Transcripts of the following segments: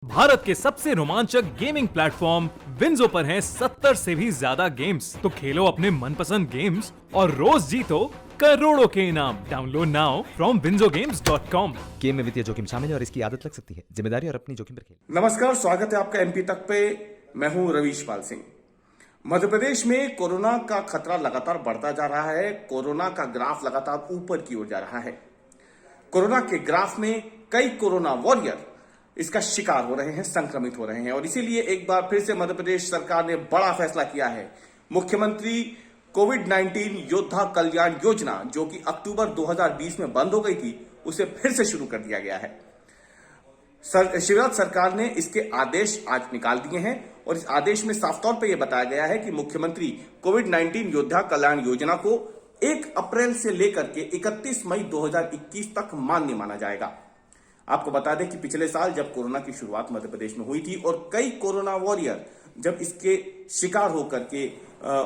भारत के सबसे रोमांचक गेमिंग प्लेटफॉर्म विंजो पर हैं 70 से भी ज्यादा गेम्स। तो खेलो अपने मनपसंद गेम्स और रोज जीतो करोड़ों के इनाम। Download now from winzogames.com। Game में वित्तीय जोखिम शामिल है और इसकी आदत लग सकती है। जिम्मेदारी और अपनी जोखिम पर खेल। नमस्कार, स्वागत है आपका एमपी तक पे। मैं हूं रवीश पाल सिंह। मध्य प्रदेश में कोरोना का खतरा लगातार बढ़ता जा रहा है। कोरोना का ग्राफ लगातार ऊपर की ओर जा रहा है। कोरोना के ग्राफ में कई कोरोना वॉरियर इसका शिकार हो रहे हैं, संक्रमित हो रहे हैं और इसीलिए एक बार फिर से मध्य प्रदेश सरकार ने बड़ा फैसला किया है। मुख्यमंत्री कोविड-19 योद्धा कल्याण योजना, जो कि अक्टूबर 2020 में बंद हो गई थी, उसे फिर से शुरू कर दिया गया है। शिवराज सरकार ने इसके आदेश आज निकाल दिए हैं और इस आदेश में साफ तौर पर यह बताया गया है कि मुख्यमंत्री कोविड-19 योद्धा कल्याण योजना को 1 अप्रैल से लेकर के 31 मई 2021 तक मान्य माना जाएगा। आपको बता दें कि पिछले साल जब कोरोना की शुरुआत मध्य प्रदेश में हुई थी और कई कोरोना वॉरियर जब इसके शिकार होकर के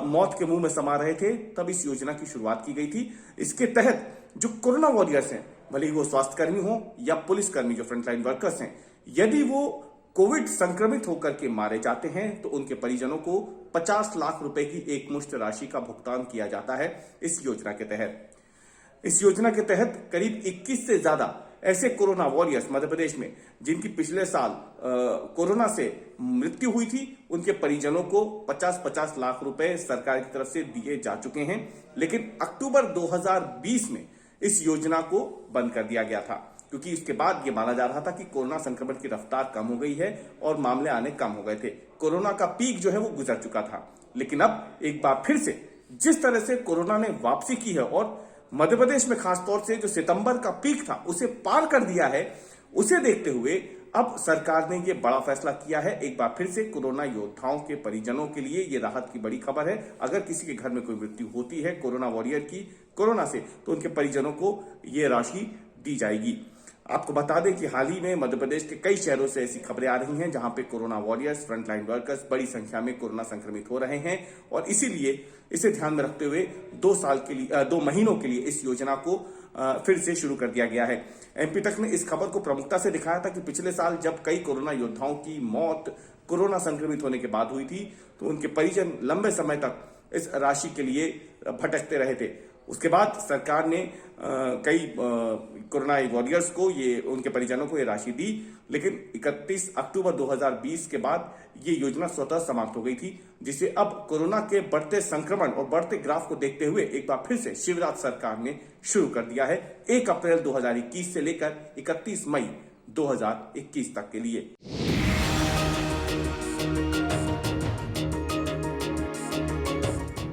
मौत के मुंह में समा रहे थे, तब इस योजना की शुरुआत की गई थी। इसके तहत जो कोरोना वॉरियर्स हैं, भले ही वो स्वास्थ्यकर्मी हो या पुलिसकर्मी जो फ्रंटलाइन वर्कर्स हैं, यदि वो कोविड संक्रमित होकर के मारे जाते हैं तो उनके परिजनों को 50 लाख रुपए की एकमुश्त राशि का भुगतान किया जाता है इस योजना के तहत। इस योजना के तहत करीब 21 से ज्यादा ऐसे कोरोना वॉरियर्स मध्य प्रदेश में जिनकी पिछले साल कोरोना से मृत्यु हुई थी, उनके परिजनों को 50-50 लाख रुपए सरकार की तरफ से दिए जा चुके हैं। लेकिन अक्टूबर 2020 में इस योजना को बंद कर दिया गया था, क्योंकि इसके बाद यह माना जा रहा था कि कोरोना संक्रमण की रफ्तार कम हो गई है और मामले आने कम हो गए थे। कोरोना का पीक जो है वो गुजर चुका था। लेकिन अब एक बार फिर से जिस तरह से कोरोना ने वापसी की है और मध्य प्रदेश में खासतौर से जो सितंबर का पीक था उसे पार कर दिया है, उसे देखते हुए अब सरकार ने यह बड़ा फैसला किया है। एक बार फिर से कोरोना योद्धाओं के परिजनों के लिए यह राहत की बड़ी खबर है। अगर किसी के घर में कोई मृत्यु होती है कोरोना वॉरियर की कोरोना से, तो उनके परिजनों को यह राशि दी जाएगी। आपको बता दें कि हाल ही में मध्य प्रदेश के कई शहरों से ऐसी खबरें आ रही हैं जहां पे कोरोना वॉरियर्स, फ्रंटलाइन वर्कर्स बड़ी संख्या में कोरोना संक्रमित हो रहे हैं और इसीलिए इसे ध्यान में रखते हुए 2 महीनों के लिए इस योजना को फिर से शुरू कर दिया गया है। एमपी तक ने इस खबर को प्रमुखता से दिखाया था कि पिछले साल जब कई कोरोना योद्धाओं की मौत कोरोना संक्रमित होने के बाद हुई थी, तो उनके परिजन लंबे समय तक इस राशि के लिए भटकते रहे थे। उसके बाद सरकार ने कई कोरोना वॉरियर्स को उनके परिजनों को ये राशि दी, लेकिन 31 अक्टूबर 2020 के बाद ये योजना स्वतः समाप्त हो गई थी, जिसे अब कोरोना के बढ़ते संक्रमण और बढ़ते ग्राफ को देखते हुए एक बार फिर से शिवराज सरकार ने शुरू कर दिया है 1 अप्रैल 2021 से लेकर 31 मई 2021 तक के लिए।